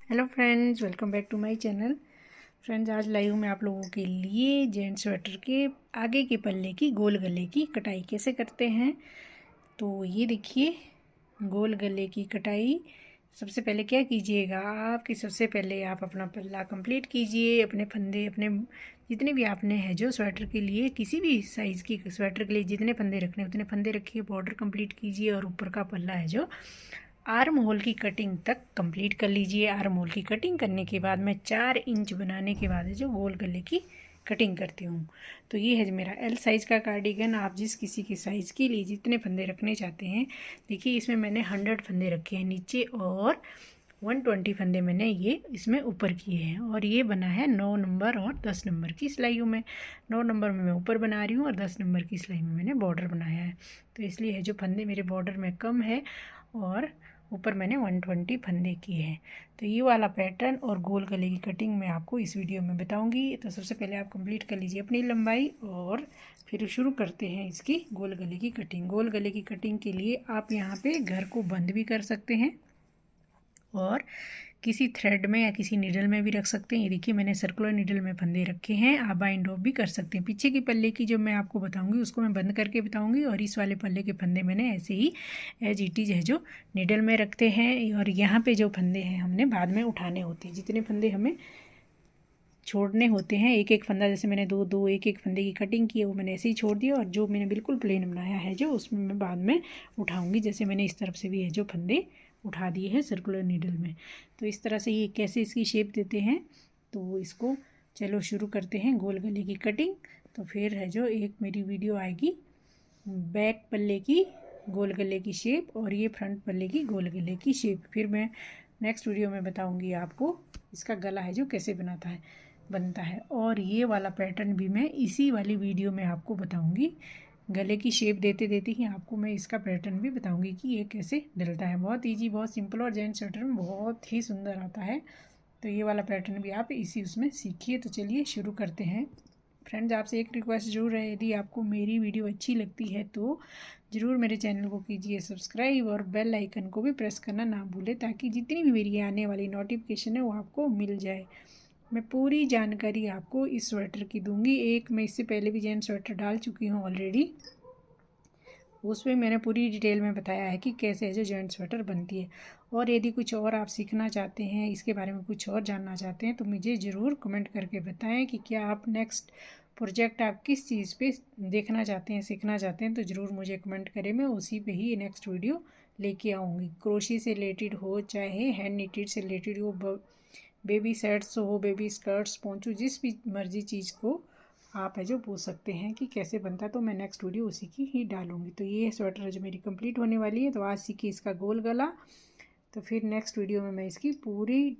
Hello friends, welcome back to my channel. Friends, आज लाई हूँ मैं आप लोगों के लिए जेंट्स स्वेटर के आगे के पल्ले की गोल गले की कटाई कैसे करते हैं। तो ये देखिए, गोल गले की कटाई। सबसे पहले क्या कीजिएगा आप कि सबसे पहले आप अपना पल्ला कंप्लीट कीजिए। अपने फंदे, अपने जितने भी आपने है जो स्वेटर के लिए, किसी भी साइज़ की स्वेटर के लिए जितने फंदे रखने उतने फंदे रखिए, बॉर्डर कंप्लीट कीजिए और ऊपर का पल्ला है जो आर्म होल की कटिंग तक कंप्लीट कर लीजिए। आर्म होल की कटिंग करने के बाद मैं 4 इंच बनाने के बाद है जो गोल गले की कटिंग करती हूँ। तो ये है मेरा एल साइज़ का कार्डिगन। आप जिस किसी के साइज़ के लिए जितने फंदे रखने चाहते हैं, देखिए इसमें मैंने 100 फंदे रखे हैं नीचे और 120 फंदे मैंने ये इसमें ऊपर किए हैं। और ये बना है 9 नंबर और 10 नंबर की सिलाइयों में। 9 नंबर में मैं ऊपर बना रही हूँ और 10 नंबर की सिलाई में मैंने बॉर्डर बनाया है। तो इसलिए है जो फंदे मेरे बॉर्डर में कम है और ऊपर मैंने 120 फंदे किए हैं। तो ये वाला पैटर्न और गोल गले की कटिंग मैं आपको इस वीडियो में बताऊंगी। तो सबसे पहले आप कंप्लीट कर लीजिए अपनी लंबाई और फिर शुरू करते हैं इसकी गोल गले की कटिंग। गोल गले की कटिंग के लिए आप यहाँ पे घर को बंद भी कर सकते हैं और किसी थ्रेड में या किसी नीडल में भी रख सकते हैं। ये देखिए, मैंने सर्कुलर नीडल में फंदे रखे हैं। आप बाइंड ऑफ भी कर सकते हैं। पीछे की पल्ले की जो मैं आपको बताऊंगी उसको मैं बंद करके बताऊंगी, और इस वाले पल्ले के फंदे मैंने ऐसे ही एज इट इज है जो नीडल में रखते हैं। और यहाँ पे जो फंदे हैं हमने बाद में उठाने होते हैं। जितने फंदे हमें छोड़ने होते हैं, एक एक फंदा, जैसे मैंने दो दो एक एक फंदे की कटिंग की है वो मैंने ऐसे ही छोड़ दिया, और जो मैंने बिल्कुल प्लेन बनाया है जो उसमें मैं बाद में उठाऊंगी। जैसे मैंने इस तरफ से भी है जो फंदे उठा दिए हैं सर्कुलर नीडल में। तो इस तरह से ये कैसे इसकी शेप देते हैं, तो इसको चलो शुरू करते हैं गोल गले की कटिंग। तो फिर है जो एक मेरी वीडियो आएगी बैक पल्ले की गोल गले की शेप और ये फ्रंट पल्ले की गोल गले की शेप। फिर मैं नेक्स्ट वीडियो में बताऊंगी आपको इसका गला है जो कैसे बनता है। और ये वाला पैटर्न भी मैं इसी वाली वीडियो में आपको बताऊंगी। गले की शेप देते देते ही आपको मैं इसका पैटर्न भी बताऊंगी कि ये कैसे डलता है। बहुत इजी, बहुत सिंपल और जेंट्स स्वेटर में बहुत ही सुंदर आता है। तो ये वाला पैटर्न भी आप इसी उसमें सीखिए। तो चलिए शुरू करते हैं। फ्रेंड्स, आपसे एक रिक्वेस्ट ज़रूर है, यदि आपको मेरी वीडियो अच्छी लगती है तो ज़रूर मेरे चैनल को कीजिए सब्सक्राइब और बेल आइकन को भी प्रेस करना ना भूलें, ताकि जितनी भी मेरी आने वाली नोटिफिकेशन है वो आपको मिल जाए। मैं पूरी जानकारी आपको इस स्वेटर की दूंगी। एक मैं इससे पहले भी जेंट्स स्वेटर डाल चुकी हूँ ऑलरेडी, उसमें मैंने पूरी डिटेल में बताया है कि कैसे जो जेंट स्वेटर बनती है। और यदि कुछ और आप सीखना चाहते हैं, इसके बारे में कुछ और जानना चाहते हैं, तो मुझे ज़रूर कमेंट करके बताएं कि क्या आप नेक्स्ट प्रोजेक्ट आप किस चीज़ पे देखना चाहते हैं, सीखना चाहते हैं। तो ज़रूर मुझे कमेंट करें, मैं उसी पे ही नेक्स्ट वीडियो लेके आऊँगी। क्रोशी से रिलेटेड हो, चाहे हैंड निटेड से रिलेटेड हो, बेबी सेट्स हो, बेबी स्कर्ट्स, पोंचू, जिस भी मर्जी चीज़ को आप है जो पूछ सकते हैं कि कैसे बनता है, तो मैं नेक्स्ट वीडियो उसी की ही डालूंगी। तो ये स्वेटर जो मेरी कंप्लीट होने वाली है, तो आज सीखी इसका गोल गला। तो फिर नेक्स्ट वीडियो में मैं इसकी पूरी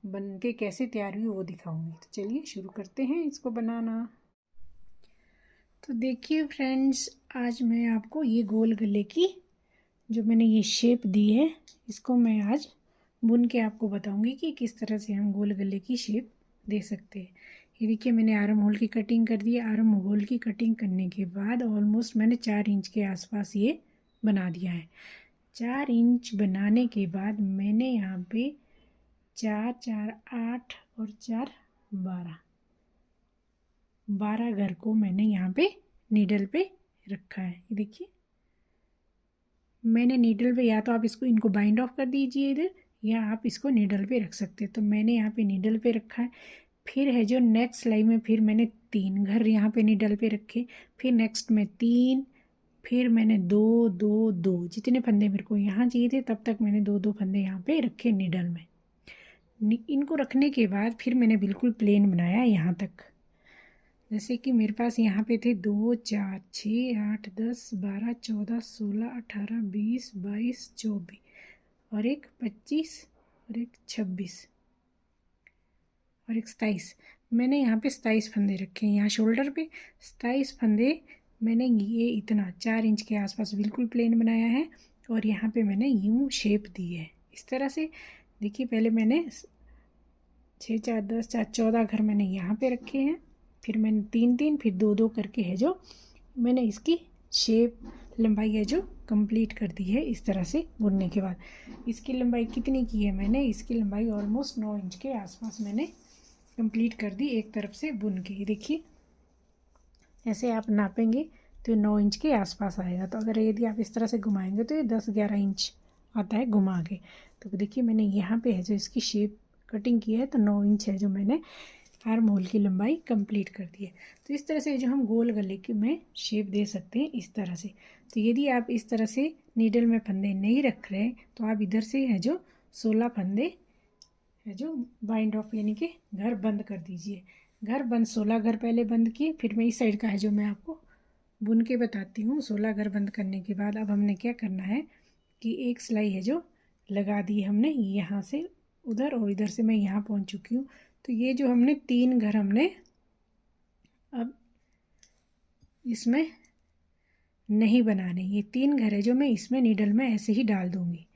बन के कैसे तैयार हुई वो दिखाऊंगी। तो चलिए शुरू करते हैं इसको बनाना। तो देखिए फ्रेंड्स, आज मैं आपको ये गोल गले की जो मैंने ये शेप दी है, इसको मैं आज बुन के आपको बताऊंगी कि किस तरह से हम गोल गले की शेप दे सकते हैं। ये देखिए, मैंने आर्म होल की कटिंग कर दी। आर्म होल की कटिंग करने के बाद ऑलमोस्ट मैंने 4 इंच के आसपास ये बना दिया है। 4 इंच बनाने के बाद मैंने यहाँ पे 4 4 8 और 4 12 घर को मैंने यहाँ पे नीडल पे रखा है। ये देखिए, मैंने नीडल पे, या तो आप इसको इनको बाइंड ऑफ कर दीजिए इधर, या आप इसको नीडल पे रख सकते हैं। तो मैंने यहाँ पे नीडल पे रखा है। फिर है जो नेक्स्ट सिलाई में फिर मैंने 3 घर यहाँ पे नीडल पे रखे। फिर नेक्स्ट में 3, फिर मैंने 2 2 2, जितने फंदे मेरे को यहाँ चाहिए थे तब तक मैंने 2 2 फंदे यहाँ पे रखे नीडल में। इनको रखने के बाद फिर मैंने बिल्कुल प्लेन बनाया यहाँ तक। जैसे कि मेरे पास यहाँ पे थे 2 4 6 8 10 12 14 16 18 20 22 24 और एक 25 और एक 26 और एक 27। मैंने यहाँ पे 27 फंदे रखे हैं। यहाँ शोल्डर पे 27 फंदे मैंने ये इतना 4 इंच के आसपास बिल्कुल प्लेन बनाया है। और यहाँ पे मैंने यूँ शेप दी है इस तरह से। देखिए, पहले मैंने 6 4 10 4 14 घर मैंने यहाँ पे रखे हैं। फिर मैंने 3 3 फिर 2 2 करके है जो मैंने इसकी शेप लंबाई है जो कंप्लीट कर दी है इस तरह से बुनने के बाद। इसकी लंबाई कितनी की है मैंने, इसकी लंबाई ऑलमोस्ट 9 इंच के आसपास मैंने कंप्लीट कर दी एक तरफ से बुन के। देखिए ऐसे आप नापेंगे तो 9 इंच के आसपास आएगा। तो अगर यदि आप इस तरह से घुमाएंगे तो ये 10-11 इंच आता है घुमा के। तो देखिए मैंने यहाँ पे है जो इसकी शेप कटिंग की है तो 9 इंच है जो मैंने आर्म होल की लंबाई कंप्लीट कर दी है। तो इस तरह से जो हम गोल गले की में शेप दे सकते हैं इस तरह से। तो यदि आप इस तरह से नीडल में फंदे नहीं रख रहे हैं तो आप इधर से है जो 16 फंदे है जो बाइंड ऑफ यानी कि घर बंद कर दीजिए। घर बंद 16 घर पहले बंद किए, फिर मैं इस साइड का है जो मैं आपको बुन के बताती हूँ। 16 घर बंद करने के बाद अब हमने क्या करना है कि एक सिलाई है जो लगा दी हमने यहाँ से उधर और इधर से मैं यहाँ पहुँच चुकी हूँ। तो ये जो हमने 3 घर हमने अब इसमें नहीं बनाने, ये 3 घर है जो मैं इसमें नीडल में ऐसे ही डाल दूँगी।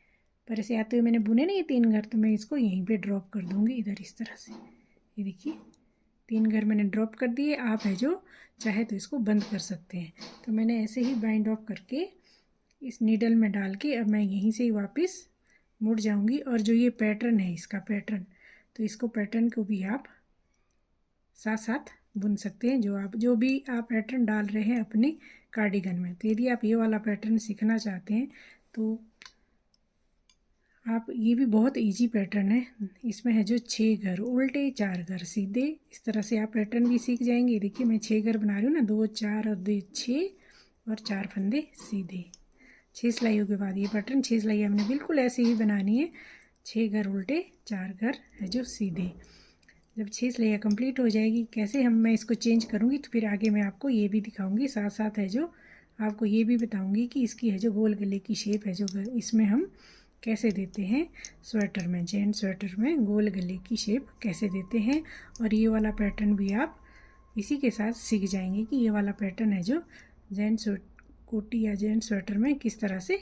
पर ऐसे आते हुए मैंने बुने ना ये 3 घर, तो मैं इसको यहीं पे ड्रॉप कर दूँगी इधर इस तरह से। ये देखिए 3 घर मैंने ड्रॉप कर दिए। आप है जो चाहे तो इसको बंद कर सकते हैं। तो मैंने ऐसे ही बाइंड ऑफ करके इस नीडल में डाल के अब मैं यहीं से ही वापस मुड़ जाऊँगी। और जो ये पैटर्न है इसका पैटर्न, तो इसको पैटर्न को भी आप साथ साथ बुन सकते हैं। जो भी आप पैटर्न डाल रहे हैं अपने कार्डिगन में। तो यदि आप ये वाला पैटर्न सीखना चाहते हैं तो आप ये भी बहुत इजी पैटर्न है। इसमें है जो 6 घर उल्टे 4 घर सीधे, इस तरह से आप पैटर्न भी सीख जाएंगे। देखिए मैं 6 घर बना रही हूँ ना, 2 4 और 2 6 और 4 फंदे सीधे। 6 सिलाइयों के बाद ये पैटर्न 6 सिलाई हमने बिल्कुल ऐसे ही बनानी है। 6 घर उल्टे 4 घर है जो सीधे। जब 6 सिलाइयाँ कंप्लीट हो जाएगी, कैसे मैं इसको चेंज करूँगी तो फिर आगे मैं आपको ये भी दिखाऊँगी। साथ साथ है जो आपको ये भी बताऊँगी कि इसकी है जो गोल गले की शेप है जो इसमें हम कैसे देते हैं स्वेटर में, जेंट्स स्वेटर में गोल गले की शेप कैसे देते हैं। और ये वाला पैटर्न भी आप इसी के साथ सीख जाएंगे कि ये वाला पैटर्न है जो जेंट्स कोटी या जेंट्स स्वेटर में किस तरह से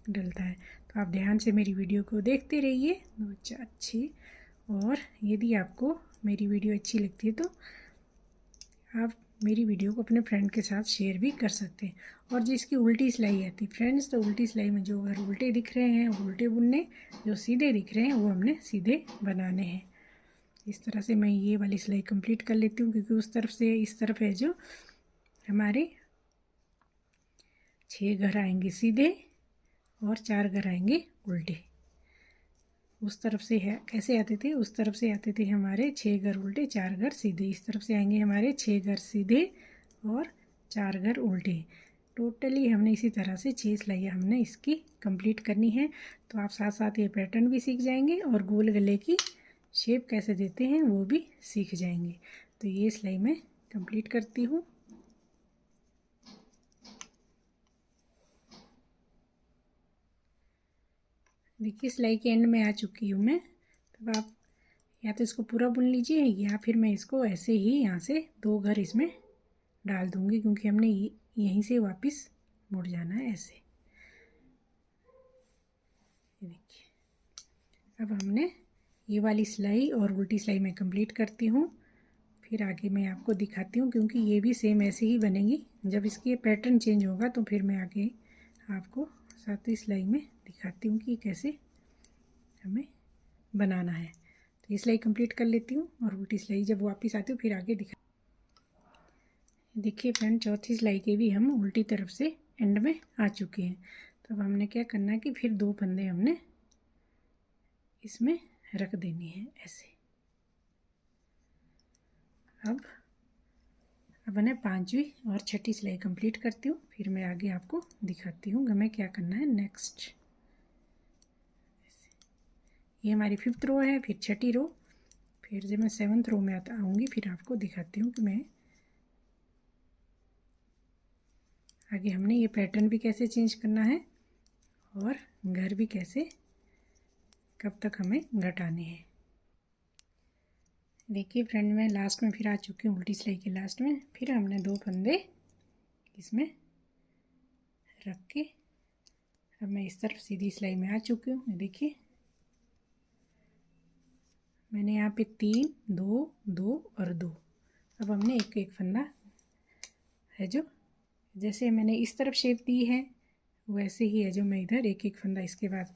डलता है। तो आप ध्यान से मेरी वीडियो को देखते रहिए। 2 4 6। और यदि आपको मेरी वीडियो अच्छी लगती है तो आप मेरी वीडियो को अपने फ्रेंड के साथ शेयर भी कर सकते हैं। और जिसकी उल्टी सिलाई आती फ्रेंड्स, तो उल्टी सिलाई में जो अगर उल्टे दिख रहे हैं उल्टे बुनने, जो सीधे दिख रहे हैं वो हमने सीधे बनाने हैं। इस तरह से मैं ये वाली सिलाई कंप्लीट कर लेती हूँ, क्योंकि उस तरफ से इस तरफ है जो हमारे 6 घर आएंगे सीधे और 4 घर आएंगे उल्टे। उस तरफ से है कैसे आते थे, उस तरफ से आते थे हमारे 6 घर उल्टे 4 घर सीधे। इस तरफ से आएंगे हमारे 6 घर सीधे और 4 घर उल्टे। टोटली हमने इसी तरह से 6 सिलाइयाँ हमने इसकी कंप्लीट करनी है। तो आप साथ साथ ये पैटर्न भी सीख जाएंगे और गोल गले की शेप कैसे देते हैं वो भी सीख जाएंगे। तो ये सिलाई मैं कंप्लीट करती हूँ। देखिए सिलाई के एंड में आ चुकी हूँ मैं। तब आप या तो इसको पूरा बुन लीजिए या फिर मैं इसको ऐसे ही यहाँ से 2 घर इसमें डाल दूँगी, क्योंकि हमने यहीं से वापस मुड़ जाना है ऐसे। देखिए अब हमने ये वाली सिलाई और उल्टी सिलाई मैं कंप्लीट करती हूँ, फिर आगे मैं आपको दिखाती हूँ, क्योंकि ये भी सेम ऐसे ही बनेंगी। जब इसकी पैटर्न चेंज होगा तो फिर मैं आगे आपको सातवीं सिलाई में दिखाती हूँ कि कैसे हमें बनाना है। तो ये सिलाई कंप्लीट कर लेती हूँ और उल्टी सिलाई जब वापस आती हूँ फिर आगे दिखा। देखिए फ्रेंड, चौथी सिलाई के भी हम उल्टी तरफ से एंड में आ चुके हैं। तो अब हमने क्या करना है कि फिर 2 फंदे हमने इसमें रख देने हैं ऐसे। अब मैंने 5वीं और 6ठी सिलाई कंप्लीट करती हूँ, फिर मैं आगे आपको दिखाती हूँ हमें क्या करना है नेक्स्ट। ये हमारी 5th रो है, फिर 6ठी रो, फिर जब मैं 7th रो में आऊँगी फिर आपको दिखाती हूँ कि मैं आगे हमने ये पैटर्न भी कैसे चेंज करना है और घर भी कैसे कब तक हमें घटाने हैं। देखिए फ्रेंड, मैं लास्ट में फिर आ चुकी हूँ उल्टी सिलाई के लास्ट में। फिर हमने 2 फंदे इसमें रख के अब मैं इस तरफ सीधी सिलाई में आ चुकी हूँ। देखिए मैंने यहाँ पे 3 2 2 और 2। अब हमने एक एक फंदा है जो जैसे मैंने इस तरफ शेप दी है वैसे ही है जो मैं इधर एक एक फंदा इसके बाद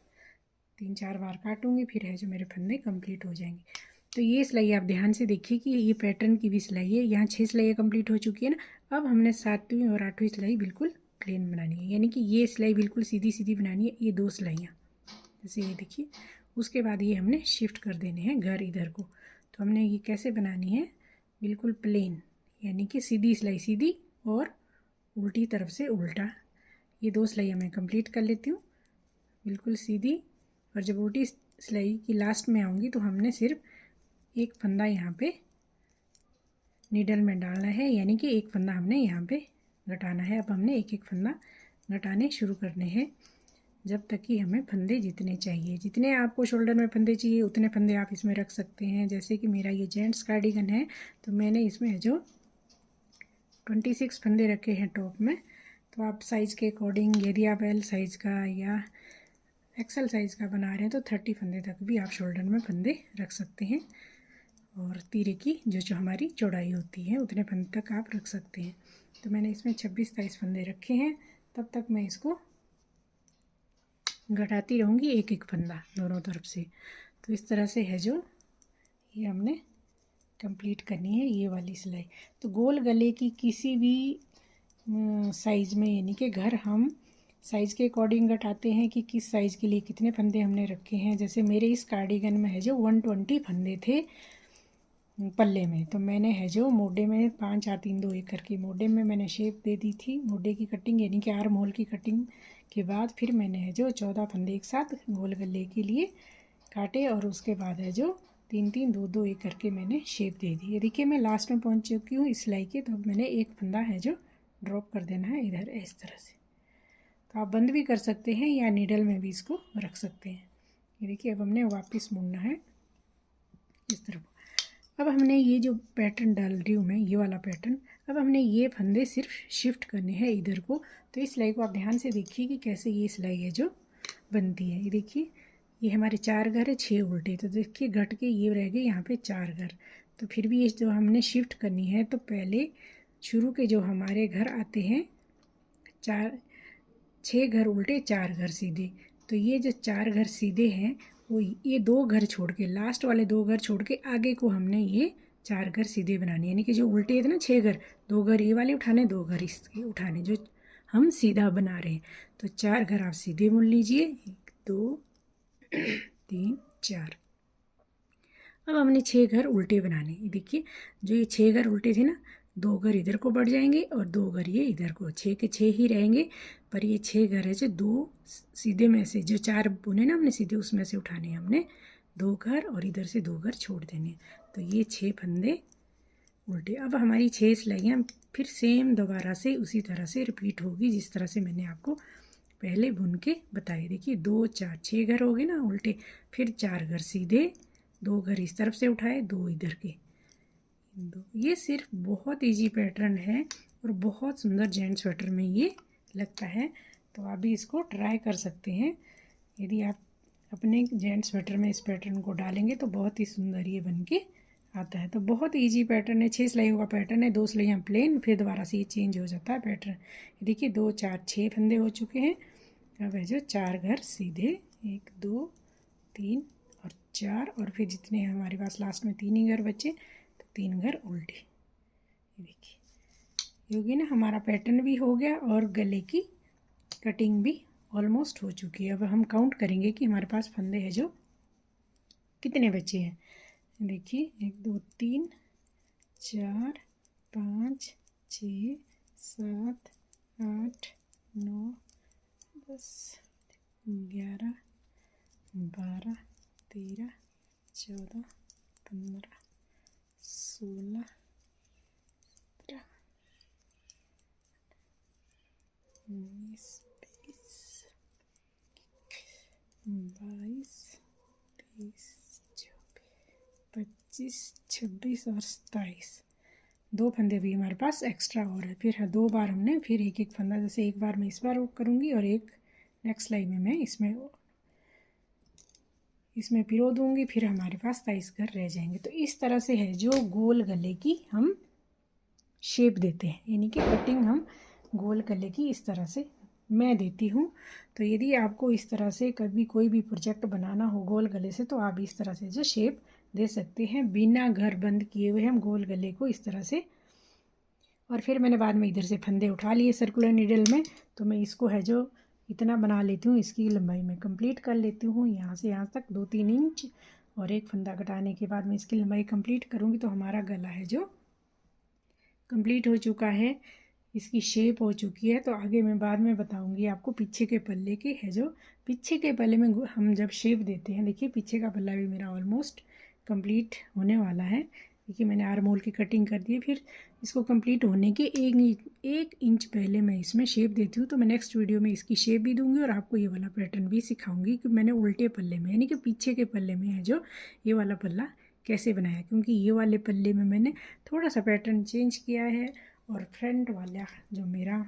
3-4 बार काटूंगी, फिर है जो मेरे फंदे कंप्लीट हो जाएंगे। तो ये सिलाई आप ध्यान से देखिए कि ये पैटर्न की भी सिलाई है। यहाँ 6 सिलाइयाँ कंप्लीट हो चुकी है ना। अब हमने 7वीं और 8वीं सिलाई बिल्कुल प्लेन बनानी है, यानी कि ये सिलाई बिल्कुल सीधी सीधी बनानी है। ये 2 सिलाइयाँ जैसे ये देखिए, उसके बाद ये हमने शिफ्ट कर देने हैं घर इधर को। तो हमने ये कैसे बनानी है, बिल्कुल प्लेन, यानी कि सीधी सिलाई सीधी और उल्टी तरफ से उल्टा। ये 2 सिलाइयाँ मैं कंप्लीट कर लेती हूँ बिल्कुल सीधी। और जब उल्टी सिलाई की लास्ट में आऊँगी तो हमने सिर्फ एक फंदा यहाँ पे नीडल में डालना है, यानी कि एक फंदा हमने यहाँ पे घटाना है। अब हमने एक एक फंदा घटाने शुरू करने हैं जब तक कि हमें फंदे जितने चाहिए। जितने आपको शोल्डर में फंदे चाहिए उतने फंदे आप इसमें रख सकते हैं। जैसे कि मेरा ये जेंट्स कार्डिगन है तो मैंने इसमें जो 26 फंदे रखे हैं टॉप में। तो आप साइज़ के अकॉर्डिंग, यदि आप एल साइज़ का या एक्सल साइज़ का बना रहे हैं तो 30 फंदे तक भी आप शोल्डर में फंदे रख सकते हैं। और तीरे की जो हमारी चौड़ाई होती है उतने फंदे तक आप रख सकते हैं। तो मैंने इसमें 26-23 फंदे रखे हैं। तब तक मैं इसको घटाती रहूँगी एक एक फंदा दोनों तरफ से। तो इस तरह से है जो ये हमने कंप्लीट करनी है ये वाली सिलाई। तो गोल गले की किसी भी साइज़ में, यानी कि घर हम साइज़ के अकॉर्डिंग घटाते हैं कि किस साइज़ के लिए कितने फंदे हमने रखे हैं। जैसे मेरे इस कार्डिगन में है जो 120 फंदे थे पल्ले में, तो मैंने है जो मोढे में 5 4 3 2 1 करके मोढे में मैंने शेप दे दी थी। मोढे की कटिंग यानी कि आर्म होल की कटिंग के बाद फिर मैंने है जो 14 फंदे एक साथ गोल गले के लिए काटे और उसके बाद है जो 3 3 2 2 1 करके मैंने शेप दे दी। ये देखिए मैं लास्ट में पहुंच चुकी हूँ इस सिलाई के। तो अब मैंने एक फंदा है जो ड्रॉप कर देना है इधर इस तरह से। तो आप बंद भी कर सकते हैं या नीडल में भी इसको रख सकते हैं। ये देखिए अब हमने वापस मुड़ना है इस तरफ। अब हमने ये जो पैटर्न डाल रही हूँ मैं, ये वाला पैटर्न, अब हमने ये फंदे सिर्फ शिफ्ट करने हैं इधर को। तो इस सिलाई को आप ध्यान से देखिए कि कैसे ये सिलाई है जो बनती है। ये देखिए ये हमारे 4 घर है 6 उल्टे, तो देखिए घट के ये रह गए यहाँ पे 4 घर। तो फिर भी ये जो हमने शिफ्ट करनी है तो पहले शुरू के जो हमारे घर आते हैं 6 घर उल्टे 4 घर सीधे। तो ये जो 4 घर सीधे हैं वो ये 2 घर छोड़ के, लास्ट वाले 2 घर छोड़ के आगे को हमने ये 4 घर सीधे बनाने, यानी कि जो उल्टे थे ना 6 घर, 2 घर ये वाले उठाने 2 घर इसके उठाने, जो हम सीधा बना रहे हैं। तो 4 घर आप सीधे बुन लीजिए, 1 2 3 4। अब हमने 6 घर उल्टे बनाने। देखिए जो ये 6 घर उल्टे थे ना, 2 घर इधर को बढ़ जाएंगे और 2 घर ये इधर को, 6 के 6 ही रहेंगे। पर ये 6 घर है जो 2 सीधे में से, जो 4 बुने ना हमने सीधे, उसमें से उठाने हैं हमने 2 घर और इधर से 2 घर छोड़ देने। तो ये 6 फंदे उल्टे। अब हमारी 6 सिलाइयाँ फिर सेम दोबारा से उसी तरह से रिपीट होगी जिस तरह से मैंने आपको पहले बुन के बताए। देखिए 2 4 6 घर हो गए ना उल्टे, फिर 4 घर सीधे, 2 घर इस तरफ से उठाए, 2 इधर के, 2। ये सिर्फ बहुत इजी पैटर्न है और बहुत सुंदर जेंट्स स्वेटर में ये लगता है। तो आप भी इसको ट्राई कर सकते हैं। यदि आप अपने जेंट्स स्वेटर में इस पैटर्न को डालेंगे तो बहुत ही सुंदर ये बन के आता है। तो बहुत इजी पैटर्न है। 6 सिलाइयों का पैटर्न है, 2 सिलाइयाँ प्लेन, फिर दोबारा से ये चेंज हो जाता है पैटर्न। देखिए 2 4 6 फंदे हो चुके हैं। अब है जो 4 घर सीधे, 1 2 3 और 4, और फिर जितने हमारे पास लास्ट में 3 ही घर बचे, तो 3 घर उल्टे। ये देखिए योगी ना हमारा पैटर्न भी हो गया और गले की कटिंग भी ऑलमोस्ट हो चुकी है। अब हम काउंट करेंगे कि हमारे पास फंदे हैं जो कितने बचे हैं। देखिए 1 2 3 4 5 6 7 8 9 10 11 12 13 14 15 16 17 19 20 22 23 24 और 27। 2 फंदे भी हमारे पास एक्स्ट्रा और है। फिर 2 बार हमने फिर एक एक फंदा, जैसे एक बार मैं इस बार करूँगी और एक नेक्स्ट लाइन में मैं इसमें पिरो दूँगी, फिर हमारे पास 23 घर रह जाएंगे। तो इस तरह से है जो गोल गले की हम शेप देते हैं, यानी कि कटिंग हम गोल गले की इस तरह से मैं देती हूँ। तो यदि आपको इस तरह से कभी कोई भी प्रोजेक्ट बनाना हो गोल गले से, तो आप इस तरह से जो शेप दे सकते हैं बिना घर बंद किए हुए हम गोल गले को इस तरह से। और फिर मैंने बाद में इधर से फंदे उठा लिए सर्कुलर नीडल में, तो मैं इसको है जो इतना बना लेती हूँ, इसकी लंबाई में कंप्लीट कर लेती हूँ यहाँ से यहाँ तक 2-3 इंच। और एक फंदा कटाने के बाद मैं इसकी लंबाई कंप्लीट करूँगी, तो हमारा गला है जो कंप्लीट हो चुका है, इसकी शेप हो चुकी है। तो आगे मैं बाद में बताऊंगी आपको पीछे के पल्ले के है जो पीछे के पल्ले में हम जब शेप देते हैं। देखिए पीछे का पल्ला भी मेरा ऑलमोस्ट कंप्लीट होने वाला है। देखिए मैंने आर्म होल की कटिंग कर दी है। फिर इसको कंप्लीट होने के 1 इंच पहले मैं इसमें शेप देती हूँ। तो मैं नेक्स्ट वीडियो में इसकी शेप भी दूंगी और आपको ये वाला पैटर्न भी सिखाऊंगी कि मैंने उल्टे पल्ले में यानी कि पीछे के पल्ले में है जो ये वाला पल्ला कैसे बनाया, क्योंकि ये वाले पल्ले में मैंने थोड़ा सा पैटर्न चेंज किया है और फ्रंट वाला जो मेरा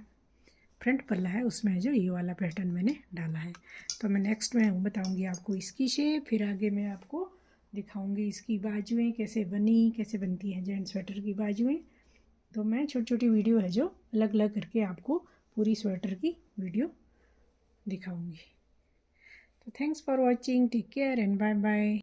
फ्रंट पल्ला है उसमें जो ये वाला पैटर्न मैंने डाला है। तो मैं नेक्स्ट में बताऊंगी आपको इसकी शेप, फिर आगे मैं आपको दिखाऊंगी इसकी बाजुएं कैसे कैसे बनती हैं जेंट्स स्वेटर की बाजुएं। तो मैं छोटी छोटी वीडियो है जो अलग अलग करके आपको पूरी स्वेटर की वीडियो दिखाऊंगी। तो thanks for watching, take care and bye bye.